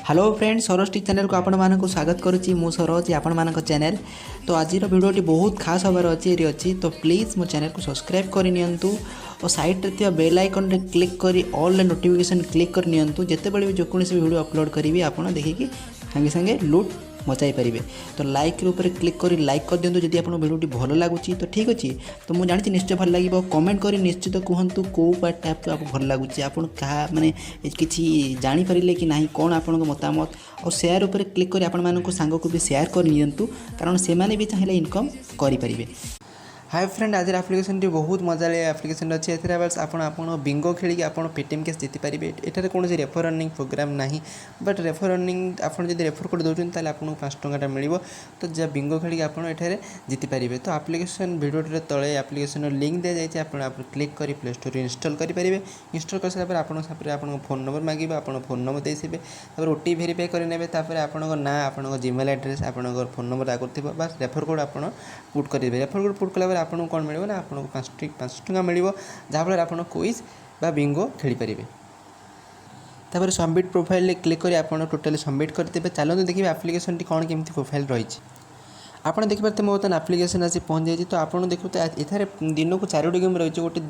Hello friends Saroj T channel को आपण मानक स्वागत करुच्ची मु सरोज आपण मानक चैनल। तो आज भिडियोटी बहुत खास हबार अच्छी तो प्लीज़ मो चैनल को सब्सक्राइब करनियंतु और साइड रे बेल आइकन रे क्लिक करी ऑल नोटिफिकेशन क्लिक करनियंतु जेते बेले भी जेकोसी वीडियो अपलोड करी आपण देखिकी संगे संगे लूट मचाई पारे। तो लाइक ऊपर क्लिक कर लाइक कर दिंतु जदि आपको वीडियोटी भल लगुच तो ठीक अच्छे। तो मुझे जानी निश्चय भल लगे कमेंट कर निश्चित कहतु कौ पार्ट आपको भल लगुच आप माने किसी जानीपारे कि ना कौन आप मतामत और शेयर उपर क्लिक कर आपण सांग को भी शेयर कर नियंतु कारण से भी चाहिए इनकम करें। हाय फ्रेंड आज एप्लिकेशन टी बहुत मजा एप्लिकेशन अच्छी एथेर बस आप बिंगो खेलिक आप पेटीएम कैश जीति पारे। एठार कौन रेफर अर्निंग प्रोग्राम ना बट रेफर अर्निंग आपड़ जब रेफर कोड दौरान ताले आपको 5 टंका मिल तो जब बिंगो खेलिक आपठार जीति पारे। तो एप्लिकेशन भिडियो तले एप्लिकेशन लिंक दी जाए आप क्लिक कर प्ले स्टोर इनस्टॉल करेंगे। इनस्टॉल कर सारा आप फोन नंबर मांगे आप फोन नंबर देते ओटीपी वेरीफाई करेंगे आपको ना आप जीमेल एड्रेस आप फोन नंबर आगुरी थी बस रेफर कोड आप पुट करेंगे। रेफर कोड पुट कला आपको कौन मिले ना आपको 5 टंका मिल जहाँफल आप क्विज बा बिंगो खेली पारे। तापर सबमिट प्रोफाइल क्लिक कर आप टोटाली सबमिट करते चलते देखिए एप्लिकेशन टी कौन केमती प्रोफाइल रही आप देखिए मो बर्तमान एप्लिकेशन आसी पहुँच जाए। तो आप देखते एथार दिन को 4टी गेम रही गोटे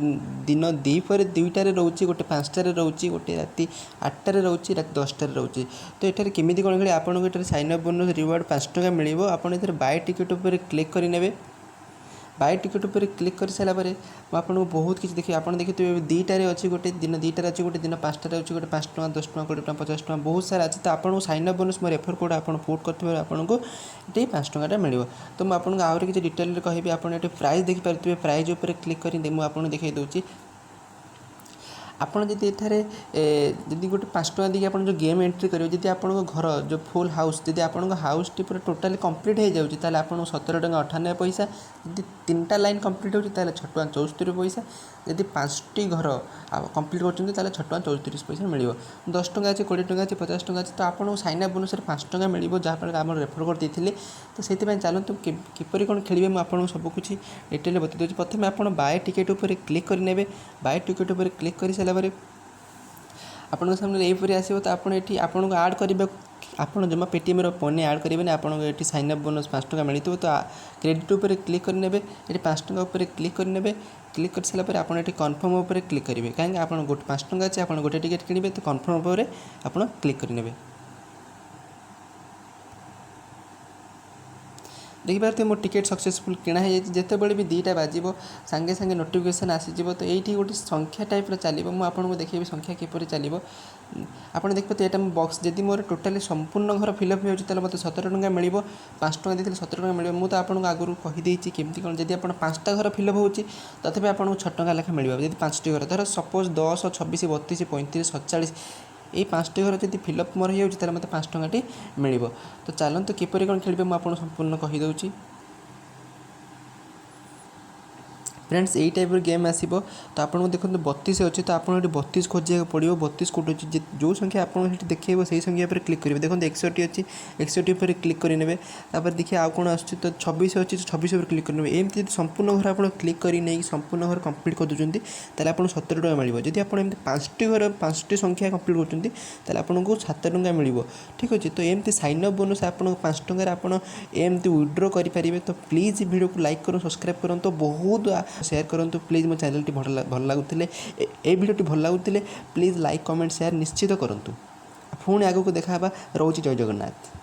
दिन दीपर 2टार रोचे गोटे 5टार रोचे गोटे राति 8टार रोचे राति 10टार रोचे। तो ये केमी कौन खेल आपको ये साइन अप बोनस रिवार्ड 5 टंका मिले आपड़ बाय टिकेट उपर क्लिक करेंगे। बाय टिकेट उपर क्लिक कर सारापर आपको बहुत किसी देखिए आप देखिए 2टार अच्छी गोटे दिन 2टार अच्छी गोटे दिन 5टार अच्छी गोटे 5 टंका 10 टंका 20 टंका 50 टंका बहुत सारा अच्छी। तो आपको साइन अप बोनस मो रेफर कोड आप पुट करते आपको ये 5 टंका मिले। तो मुझे आपको आहुरी किसी डिटेल कहि आप प्राइस देखिपारे प्राइस उपर क्लिक कर मुझे देखा दूसरी आपड़ जब एठार जदि गोटे 5 टंका देखिए आप जो गेम एंट्री करेंगे जब आपको घर जो फुल हाउस जब आप हाउस टी पूरा टोटाली कंप्लीट हो जाए आपको 17 टंका 98 पैसा। जब 3टा लाइन कंप्लीट हो 6 टंका 74 पैसा। जब 5टी घर कंप्लीट कर 6 टंका 34 पैसा मिले। 10 टंका अच्छे 20 टंका अच्छे 50 टंका अच्छे। तो आपको साइन अप बोनस 5 टंका मिले जहाँफल आप रेफर कर देते। तो से चलते किपर कौन खेलिए मुझे सबकुछ डिटेल बता दूसरी। प्रथम आप बाय टिकेट उपर क्लिक करेंगे। बाय टिकेट उपर क्लिक कर सारापर आपन सामने यहीपरी आसो। तो आपड़ी आपको आड करने आप जमा पेटीएम मनी आड करेंगे आपको ये साइन अप बोनस 5 टंका मिली। तो क्रेडिट उपर क्लिक करेंगे ये 5 टंका उपर क्लिक करेंगे। क्लिक कर सारापर आप कन्फर्म उपर क्लिक करेंगे कहीं आप गोटे 5 टंका अच्छे आप गोटे टिकेट किणवे तो कन्फर्म उपर आप क्लिक करेंगे। देखिए मो टिकेट सक्सेसफुल किणा है जिते बड़े भी 2टा बाजिब सांगे सांगे नोटिफिकेशन आसीज। तो ये गोटे संख्या टाइप चलो मुझे देखिए संख्या किपर चलो आप देखते यहाँ बक्स जब मोर टोटाली संपूर्ण घर फिलअप हो मतलब 17 टंका मिले 5 टंका देते 17 टंका मिले। मुझे आपको आगुरी कहीदेची केमती कौन जब आप 5टा घर फिलअप हो तथापि आपको 6 टंका लेखा मिले। जब 5टी घर धर सपोज 10 26 32 35 47 ये 5टी घर जब फिलअप मोर हो मतलब 5 टंका मिले। तो चलते किपर कौन खेलिए मुझे संपूर्ण कहीदे। फ्रेंड्स यही टाइप गेम आसो। तो आपको देखो 32 अच्छे तो आपको 32 खोजा पड़ो 32 कोड अच्छी जो संख्या आपको देखिए से संख्या पर क्लिक करेंगे। देखो 61 अच्छी 61 पर क्लिक करेंगे। देखिए आउ कौन आस 26 अच्छी 26 पर क्लिक करेंगे। एमती संपूर्ण घर आप क्लिक कर नहीं संपूर्ण घर कंप्लीट कर दूसरी आपको 17 टंका मिले। जब आप 5टी घर 5टी संख्या कंप्लीट कर आपको 7 टंका मिले। ठीक अच्छे। तो एमती साइन अप बोनस आपको 5 टंकार आप एमती विड्रो करेंगे। तो प्लीज़ वीडियो को लाइक करूँ सब्सक्राइब करूँ तो बहुत शेयर करूँ प्लीज़ मो चैनल टी भल लगुले ए वीडियो भल लगुले प्लीज़ लाइक कमेंट शेयर निश्चित करूँ। पुणी आगू देखा रोचे। जय जगन्नाथ।